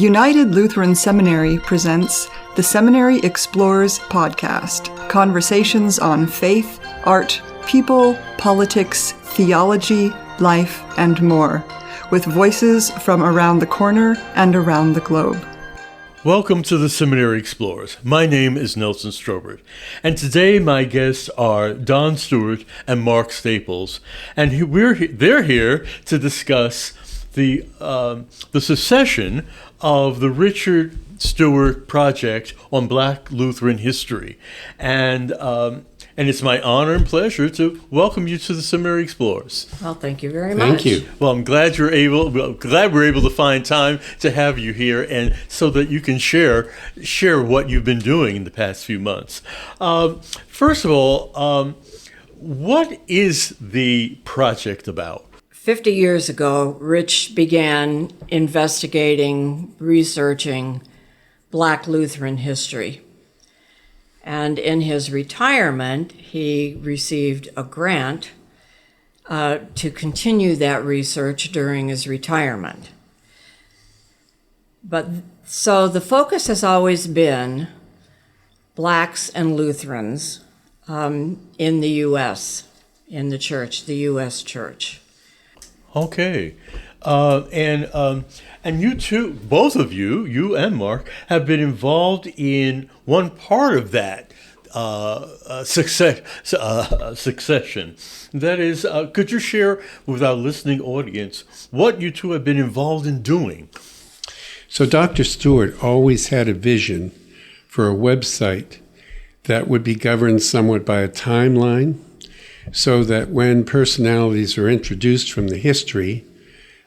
United Lutheran Seminary presents the Seminary Explores podcast, conversations on faith, art, people, politics, theology, life, and more, with voices from around the corner and around the globe. Welcome to the Seminary Explorers. My name is Nelson Strobert, and today my guests are Don Stewart and Mark Staples, and they're here to discuss the succession of the Richard Stewart project on Black Lutheran history, and it's my honor and pleasure to welcome you to the Seminary Explorers. Well, thank you very much. Thank you. Well, I'm glad we're able to find time to have you here, and so that you can share what you've been doing in the past few months. First of all, what is the project about? 50 years ago, Rich began investigating, researching Black Lutheran history. And in his retirement, he received a grant to continue that research during his retirement. So the focus has always been Blacks and Lutherans in the U.S., in the church, the U.S. church. Okay. And you two, both of you, you and Mark, have been involved in one part of that succession. That is, could you share with our listening audience what you two have been involved in doing? So Dr. Stewart always had a vision for a website that would be governed somewhat by a timeline, so that when personalities are introduced from the history,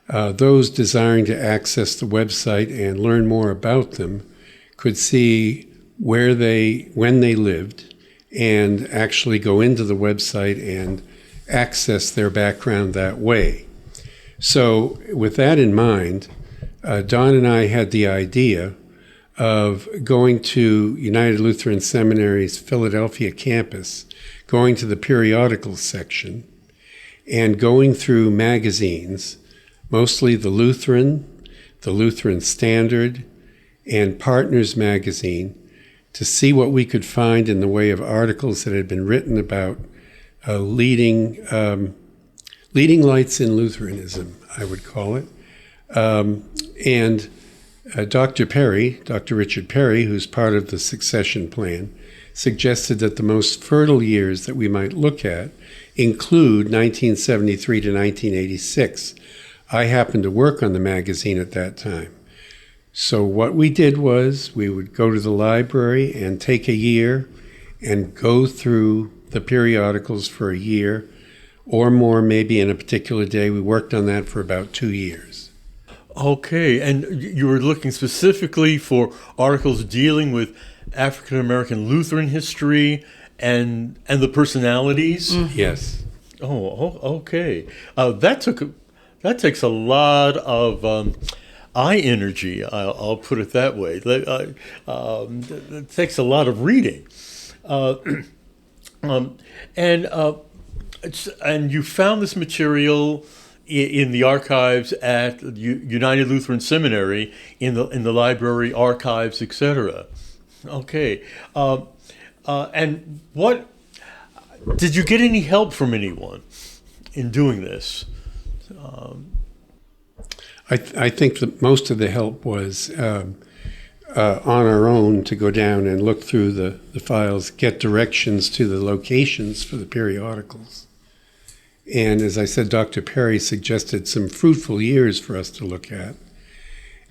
those desiring to access the website and learn more about them could see when they lived, and actually go into the website and access their background that way. So with that in mind, Don and I had the idea of going to United Lutheran Seminary's Philadelphia campus, going to the periodicals section, and going through magazines, mostly the Lutheran Standard, and Partners magazine, to see what we could find in the way of articles that had been written about leading lights in Lutheranism, I would call it. And Dr. Richard Perry, who's part of the succession plan, suggested that the most fertile years that we might look at include 1973 to 1986. I happened to work on the magazine at that time. So what we did was we would go to the library and take a year and go through the periodicals for a year or more, maybe in a particular day. We worked on that for about 2 years. Okay, and you were looking specifically for articles dealing with African American Lutheran history and the personalities? Mm-hmm. Yes. Oh, okay. That takes a lot of eye energy. I'll put it that way. It takes a lot of reading, and you found this material in the archives at United Lutheran Seminary, in the library archives, etc. Okay, and what did you get any help from anyone in doing this? I think that most of the help was on our own, to go down and look through the files, get directions to the locations for the periodicals. And as I said, Dr. Perry suggested some fruitful years for us to look at.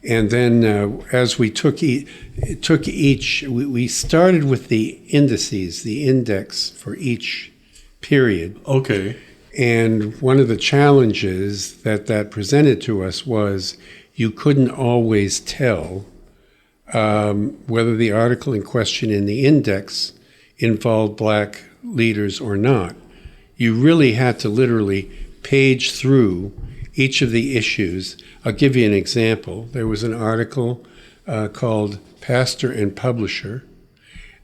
And then as we took each, we started with the indices, the index for each period. Okay. And one of the challenges that presented to us was you couldn't always tell whether the article in question in the index involved Black leaders or not. You really had to literally page through each of the issues. I'll give you an example. There was an article called Pastor and Publisher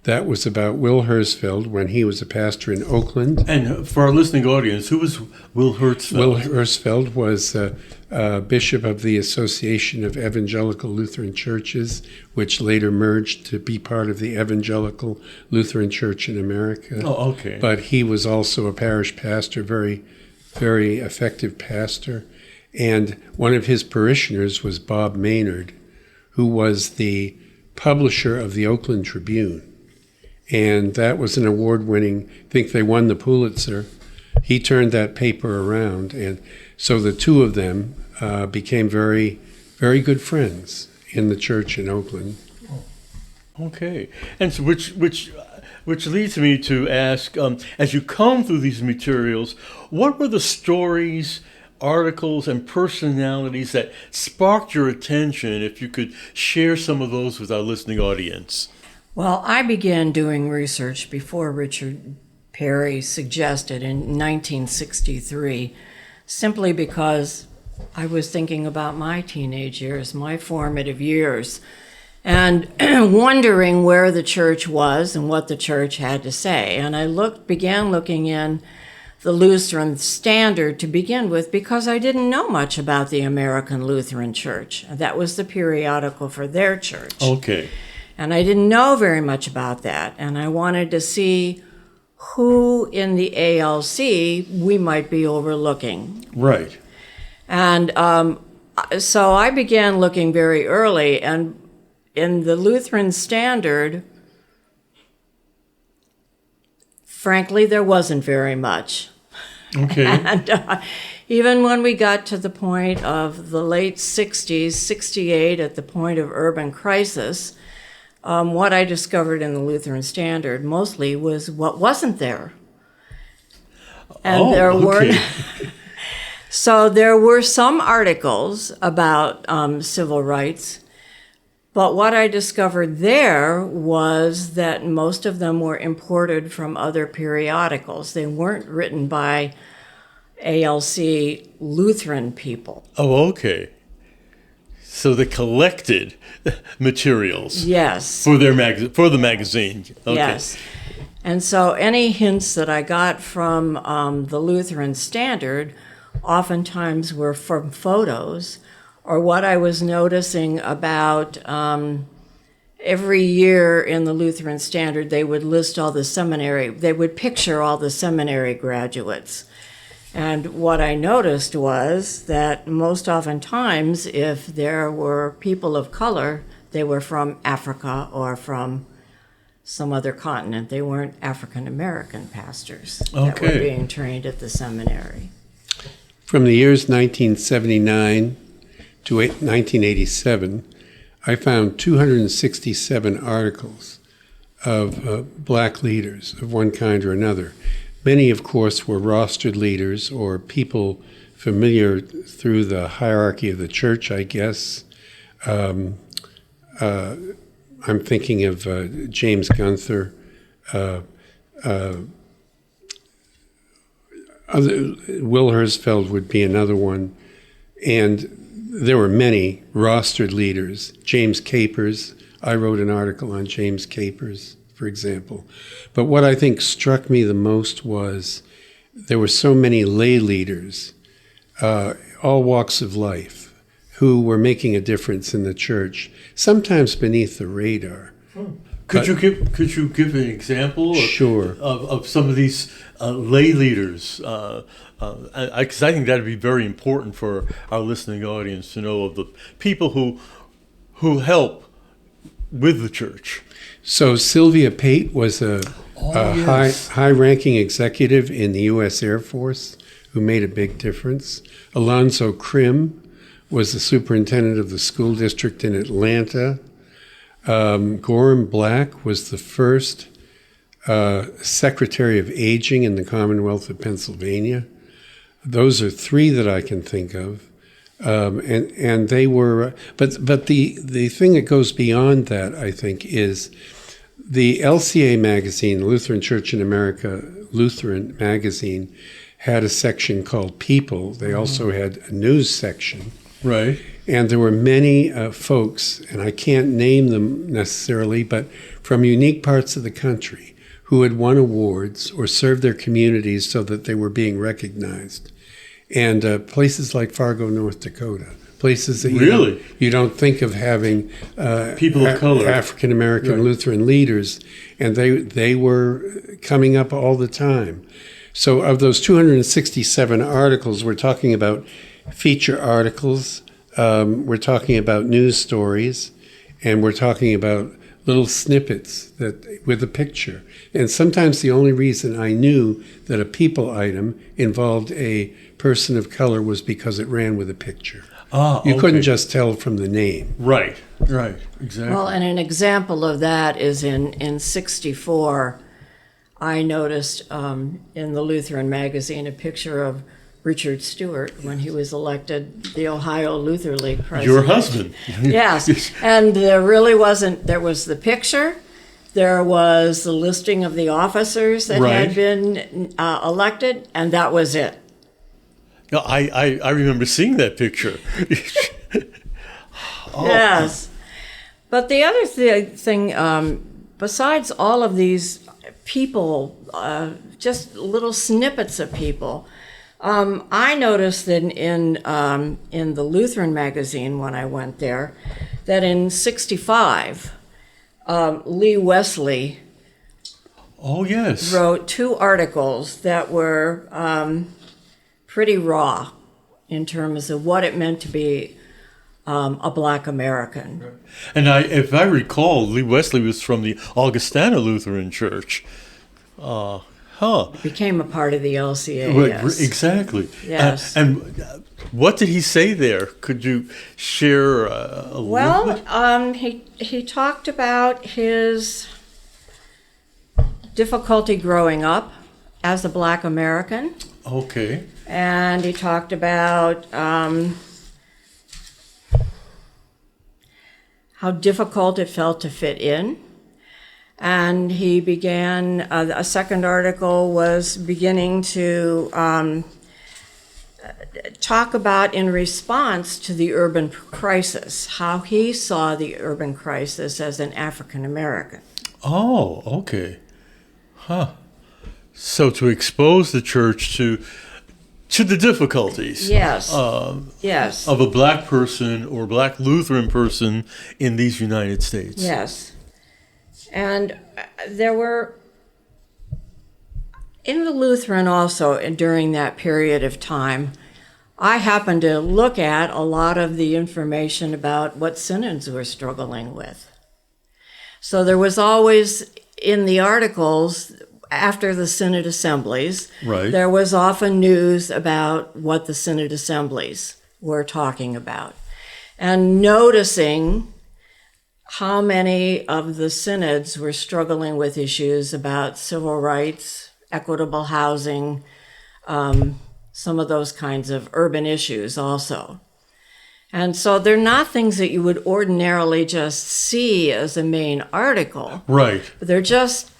that was about Will Hersfeld when he was a pastor in Oakland. And for our listening audience, who was Will Hersfeld? Will Hersfeld was bishop of the Association of Evangelical Lutheran Churches, which later merged to be part of the Evangelical Lutheran Church in America. Oh, okay. But he was also a parish pastor, very, very effective pastor. And one of his parishioners was Bob Maynard, who was the publisher of the Oakland Tribune. And that was an award-winning, I think they won the Pulitzer. He turned that paper around, and so the two of them became very, very good friends in the church in Oakland. Okay, and so which leads me to ask, as you comb through these materials, what were the stories, articles, and personalities that sparked your attention? If you could share some of those with our listening audience. Well, I began doing research before Richard Perry suggested in 1963, simply because I was thinking about my teenage years, my formative years, and wondering where the church was and what the church had to say. And I began looking in the Lutheran Standard to begin with, because I didn't know much about the American Lutheran Church. That was the periodical for their church. Okay. And I didn't know very much about that. And I wanted to see who in the ALC we might be overlooking. Right. And so I began looking very early. And in the Lutheran Standard, frankly, there wasn't very much. Okay. And even when we got to the point of the late 60s, 68, at the point of urban crisis, what I discovered in the Lutheran Standard mostly was what wasn't there. And there weren't. So there were some articles about civil rights, but what I discovered there was that most of them were imported from other periodicals. They weren't written by ALC Lutheran people. Oh, okay. So they collected materials. Yes. For their for the magazine. Okay. Yes. And so any hints that I got from the Lutheran Standard oftentimes were from photos, or what I was noticing about every year in the Lutheran Standard, they would list all the seminary, they would picture all the seminary graduates. And what I noticed was that most oftentimes, if there were people of color, they were from Africa or from some other continent. They weren't African American pastors that were being trained at the seminary. From the years 1979 to 1987, I found 267 articles of black leaders of one kind or another. Many, of course, were rostered leaders or people familiar through the hierarchy of the church, I guess. I'm thinking of James Gunther. Will Hersfeld would be another one. And there were many rostered leaders. James Capers. I wrote an article on James Capers, for example. But what I think struck me the most was there were so many lay leaders, all walks of life, who were making a difference in the church, sometimes beneath the radar. Could you give an example? Sure. Of some of these lay leaders? Because I think that would be very important for our listening audience to know of the people who help with the church. So Sylvia Pate was a high-ranking executive in the U.S. Air Force who made a big difference. Alonzo Krim was the superintendent of the school district in Atlanta. Gorham Black was the first Secretary of Aging in the Commonwealth of Pennsylvania. Those are three that I can think of. And they were, but the thing that goes beyond that, I think, is the LCA magazine, Lutheran Church in America, Lutheran magazine, had a section called People. They also had a news section. Right. And there were many folks, and I can't name them necessarily, but from unique parts of the country who had won awards or served their communities so that they were being recognized. and places like Fargo, North Dakota, places that Really? you don't think of having People of color. African American Right. Lutheran leaders, and they were coming up all the time. So of those 267 articles, we're talking about feature articles, we're talking about news stories, and we're talking about little snippets that with a picture. And sometimes the only reason I knew that a people item involved a person of color was because it ran with a picture. You Okay. couldn't just tell from the name. Right, exactly. Well, and an example of that is in 64, I noticed in the Lutheran magazine a picture of Richard Stewart when he was elected the Ohio Luther League president. Your husband. Yes, and there really wasn't, there was the picture, there was the listing of the officers that Right. had been elected, and that was it. No, I remember seeing that picture. Yes. But the other thing, besides all of these people, just little snippets of people, I noticed that in the Lutheran magazine when I went there, that in 65, Lee Wesley Oh, yes. wrote 2 articles that were pretty raw in terms of what it meant to be a Black American. And if I recall, Lee Wesley was from the Augustana Lutheran Church. Became a part of the LCA. Right, Yes. exactly. Yes. And what did he say there? Could you share a little bit? Well, he talked about his difficulty growing up as a Black American, Okay. and he talked about how difficult it felt to fit in. And he began, a second article was beginning to talk about in response to the urban crisis, how he saw the urban crisis as an African American. Oh, okay. So to expose the church to the difficulties Yes. Yes. of a Black person or Black Lutheran person in these United States. Yes. And there were, in the Lutheran also, and during that period of time, I happened to look at a lot of the information about what synods were struggling with. So there was always, in the articles, after the synod assemblies, Right. there was often news about what the synod assemblies were talking about. And noticing how many of the synods were struggling with issues about civil rights, equitable housing, some of those kinds of urban issues also. And so they're not things that you would ordinarily just see as a main article. Right. They're just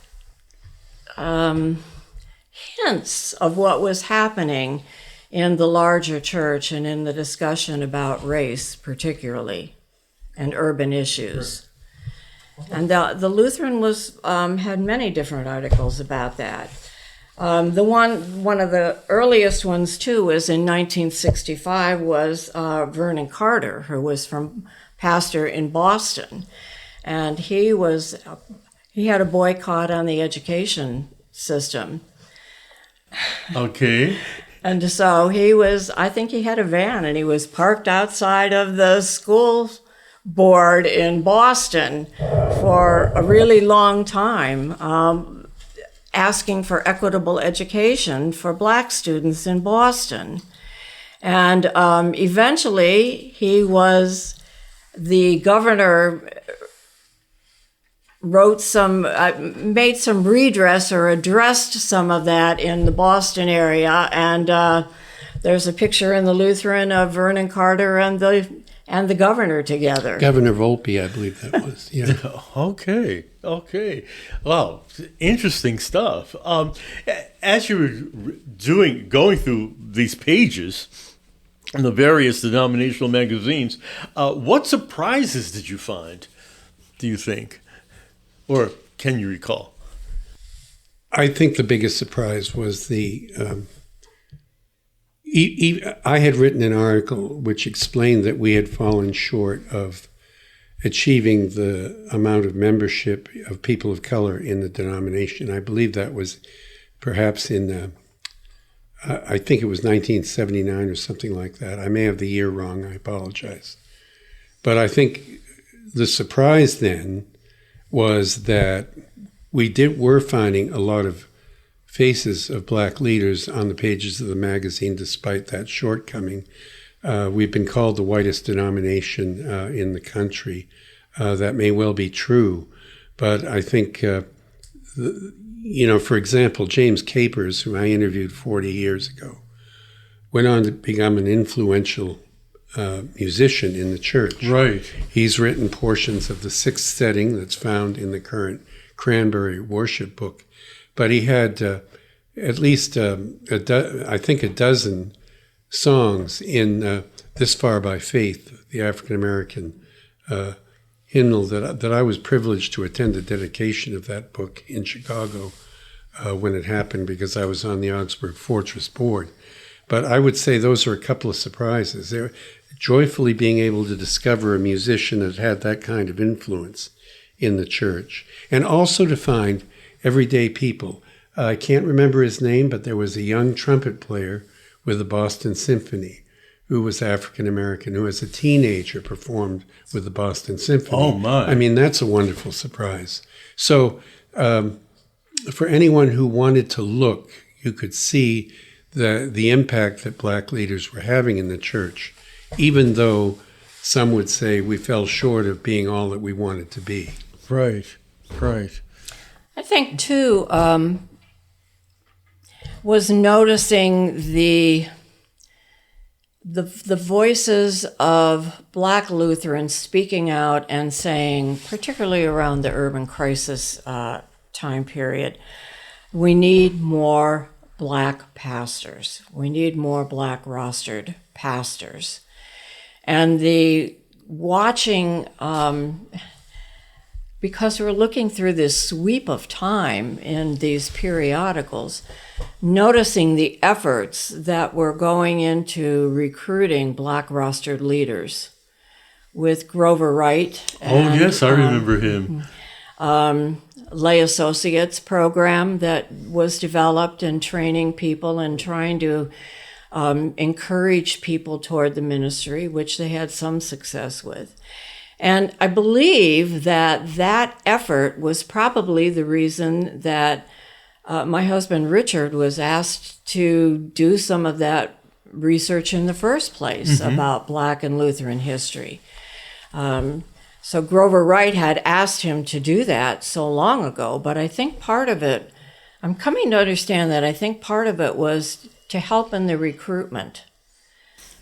hints of what was happening in the larger church and in the discussion about race particularly, and urban issues. And the Lutheran was had many different articles about that. One of the earliest ones too was in 1965 was Vernon Carter, who was from pastor in Boston, and he had a boycott on the education system. Okay. And so I think he had a van and he was parked outside of the school board in Boston for a really long time, asking for equitable education for Black students in Boston. And eventually the governor made some redress or addressed some of that in the Boston area. And there's a picture in the Lutheran of Vernon Carter and the governor together. Governor Volpe, I believe that was. Yeah. Okay. Wow, interesting stuff. As you were going through these pages in the various denominational magazines, what surprises did you find, do you think? Or can you recall? I think the biggest surprise was I had written an article which explained that we had fallen short of achieving the amount of membership of people of color in the denomination. I believe that was perhaps in, I think it was 1979 or something like that. I may have the year wrong. I apologize. But I think the surprise then was that we're finding a lot of faces of Black leaders on the pages of the magazine, despite that shortcoming. We've been called the whitest denomination in the country. That may well be true, but I think, for example, James Capers, whom I interviewed 40 years ago, went on to become an influential musician in the church. Right. He's written portions of the sixth setting that's found in the current Cranberry worship book, but he had at least, I think, a dozen songs in This Far by Faith, the African-American hymnal that I was privileged to attend the dedication of that book in Chicago when it happened, because I was on the Augsburg Fortress board. But I would say those are a couple of surprises. They're joyfully being able to discover a musician that had that kind of influence in the church, and also to find everyday people. I can't remember his name, but there was a young trumpet player with the Boston Symphony who was African-American, who as a teenager performed with the Boston Symphony. Oh, my. I mean, that's a wonderful surprise. So for anyone who wanted to look, you could see the impact that Black leaders were having in the church, even though some would say we fell short of being all that we wanted to be. Right, right. I think, too, was noticing the voices of Black Lutherans speaking out and saying, particularly around the urban crisis time period, we need more Black pastors. We need more Black rostered pastors. And the watching, because we're looking through this sweep of time in these periodicals, noticing the efforts that were going into recruiting Black rostered leaders with Grover Wright. And, Oh, yes, I remember him. Lay Associates program that was developed and training people and trying to encourage people toward the ministry, which they had some success with. And I believe that effort was probably the reason that my husband Richard was asked to do some of that research in the first place about Black and Lutheran history. So Grover Wright had asked him to do that so long ago, but I think part of it, I'm coming to understand that I think part of it was to help in the recruitment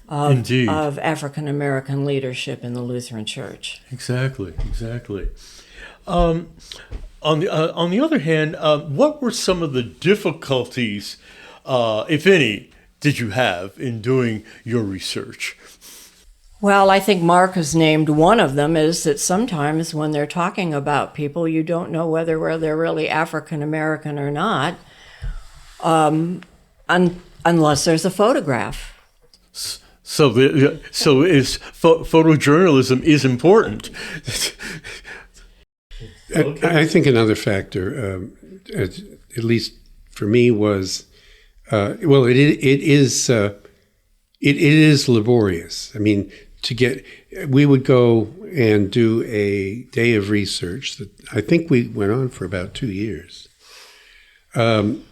of African American leadership in the Lutheran Church. Exactly. On the other hand, what were some of the difficulties, if any, did you have in doing your research? Well, I think Mark has named one of them, is that sometimes when they're talking about people, you don't know whether they're really African American or not, unless there's a photograph. So photojournalism is important. I think another factor, at least for me, was it is laborious. I mean, we would go and do a day of research that I think we went on for about 2 years, and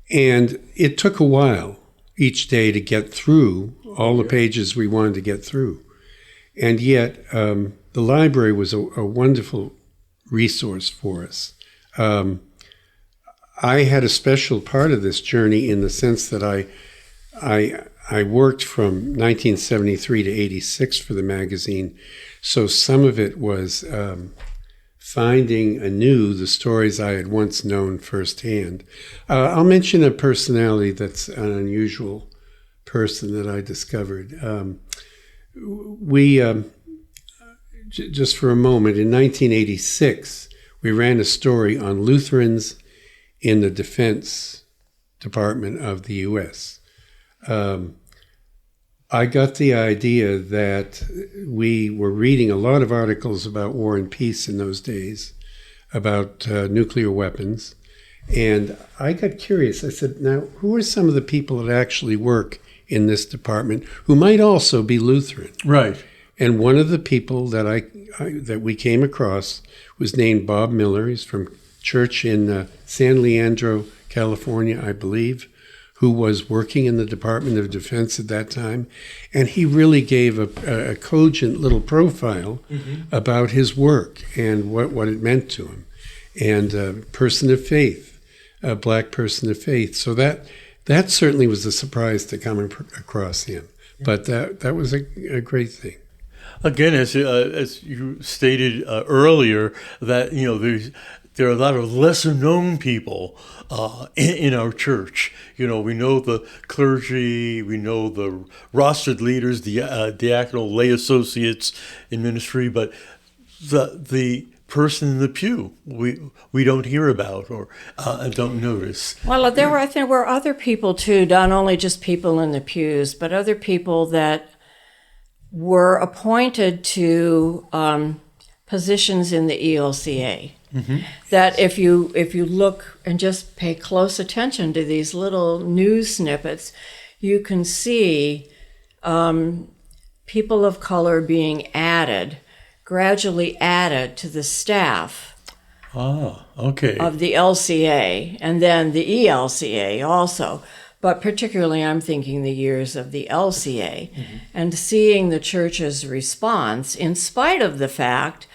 it took a while each day to get through all the pages we wanted to get through, and yet the library was a wonderful resource for us. I had a special part of this journey in the sense that I worked from 1973 to 86 for the magazine, so some of it was finding anew the stories I had once known firsthand. I'll mention a personality that's an unusual person that I discovered. Just for a moment, in 1986, we ran a story on Lutherans in the Defense Department of the U.S. I got the idea that we were reading a lot of articles about war and peace in those days, about nuclear weapons. And I got curious. I said, now, who are some of the people that actually work in this department who might also be Lutheran? Right. And one of the people that that we came across was named Bob Miller. He's from church in San Leandro, California, I believe, who was working in the Department of Defense at that time. And he really gave a cogent little profile about his work and what it meant to him. And a person of faith, a black person of faith. So that certainly was a surprise to come across him. But that was a great thing. Again, as you stated earlier, that there are a lot of lesser known people in our church. We know the clergy, we know the rostered leaders, the diaconal lay associates in ministry, but the person in the pew we don't hear about or don't notice. Well, there were other people too, not only just people in the pews, but other people that were appointed to positions in the ELCA. That if you look and just pay close attention to these little news snippets, you can see people of color being gradually added to the staff of the LCA and then the ELCA also. But particularly I'm thinking the years of the LCA and seeing the church's response in spite of the fact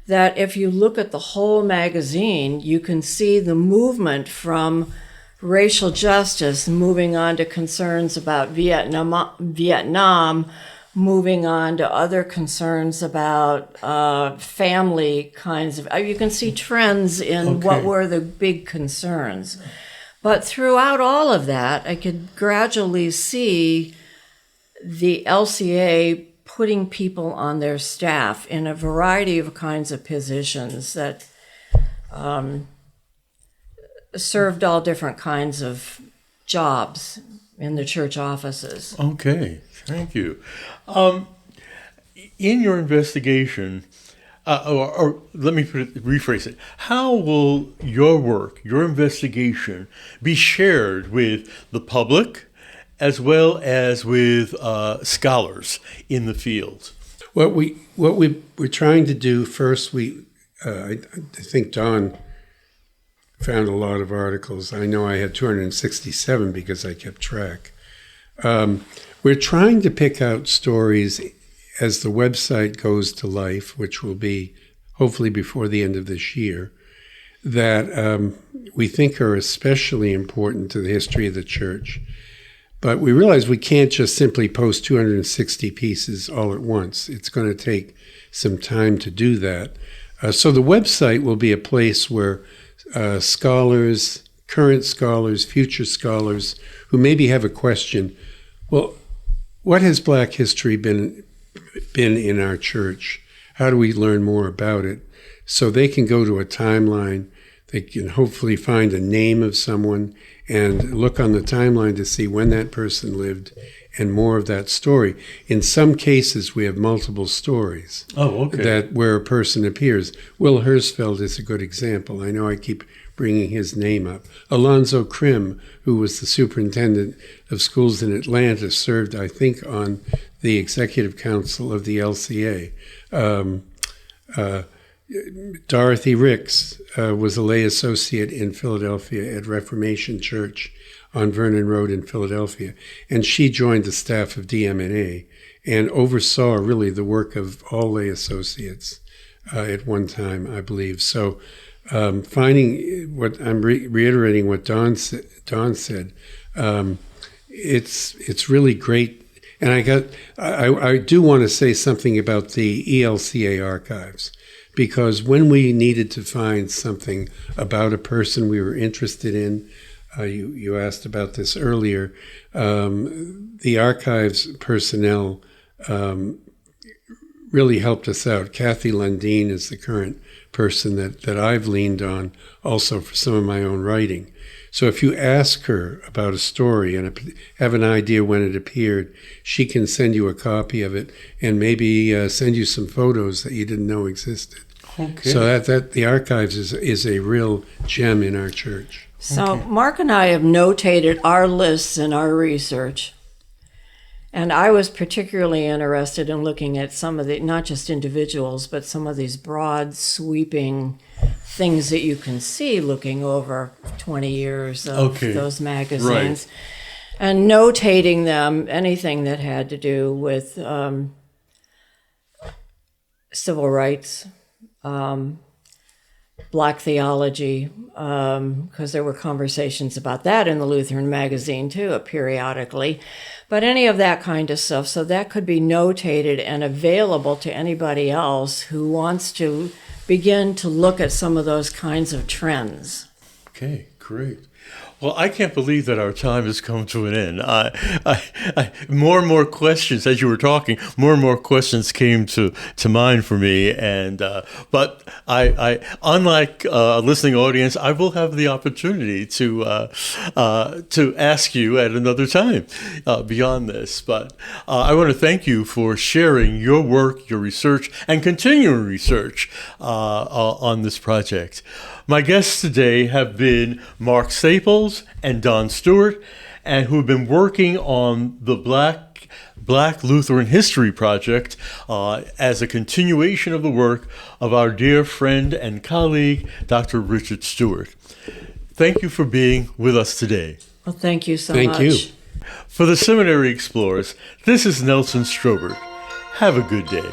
that if you look at the whole magazine, you can see the movement from racial justice moving on to concerns about Vietnam, moving on to other concerns about family kinds of, you can see trends in what were the big concerns. But throughout all of that, I could gradually see the LCA putting people on their staff in a variety of kinds of positions that served all different kinds of jobs in the church offices. Okay, thank you. In your investigation, or let me rephrase it, how will your work, your investigation, be shared with the public as well as with scholars in the field? What we're trying to do first, I think Don found a lot of articles. I know I had 267 because I kept track. We're trying to pick out stories as the website goes to life, which will be hopefully before the end of this year, that we think are especially important to the history of the church. But we realize we can't just simply post 260 pieces all at once. It's going to take some time to do that. So the website will be a place where scholars, current scholars, future scholars, who maybe have a question, well, what has Black history been in our church? How do we learn more about it? So they can go to a timeline. They can hopefully find a name of someone and look on the timeline to see when that person lived and more of that story. In some cases, we have multiple stories where a person appears. Will Hersfeld is a good example. I know I keep bringing his name up. Alonzo Krim, who was the superintendent of schools in Atlanta, served, I think, on the executive council of the LCA. Dorothy Ricks was a lay associate in Philadelphia at Reformation Church on Vernon Road in Philadelphia, and she joined the staff of DMNA and oversaw really the work of all lay associates at one time, I believe. So finding what I'm reiterating what Don said, it's really great. And I do want to say something about the ELCA archives, because when we needed to find something about a person we were interested in, you asked about this earlier, the archives personnel really helped us out. Kathy Lundeen is the current person that I've leaned on also for some of my own writing. So if you ask her about a story and have an idea when it appeared, she can send you a copy of it and maybe send you some photos that you didn't know existed. Okay. So that the archives is a real gem in our church. So Mark and I have notated our lists in our research. And I was particularly interested in looking at some of the, not just individuals, but some of these broad, sweeping things that you can see looking over 20 years of those magazines. Right. And notating them, anything that had to do with civil rights, Black theology, because there were conversations about that in the Lutheran magazine too, periodically. But any of that kind of stuff, so that could be notated and available to anybody else who wants to begin to look at some of those kinds of trends. Okay, great. Well, I can't believe that our time has come to an end. More and more questions, as you were talking, more and more questions came to mind for me. And but I unlike a listening audience, I will have the opportunity to ask you at another time beyond this. But I want to thank you for sharing your work, your research, and continuing research on this project. My guests today have been Mark Staples and Don Stewart, and who have been working on the Black Lutheran History Project as a continuation of the work of our dear friend and colleague, Dr. Richard Stewart. Thank you for being with us today. Well, thank you so much. Thank you. For the Seminary Explorers, this is Nelson Strobert. Have a good day.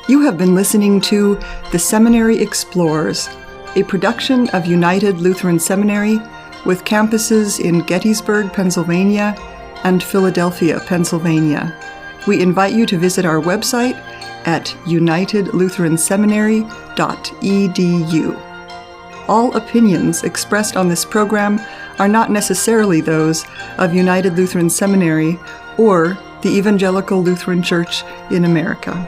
You have been listening to The Seminary Explorers, a production of United Lutheran Seminary with campuses in Gettysburg, Pennsylvania and Philadelphia, Pennsylvania. We invite you to visit our website at unitedlutheranseminary.edu. All opinions expressed on this program are not necessarily those of United Lutheran Seminary or the Evangelical Lutheran Church in America.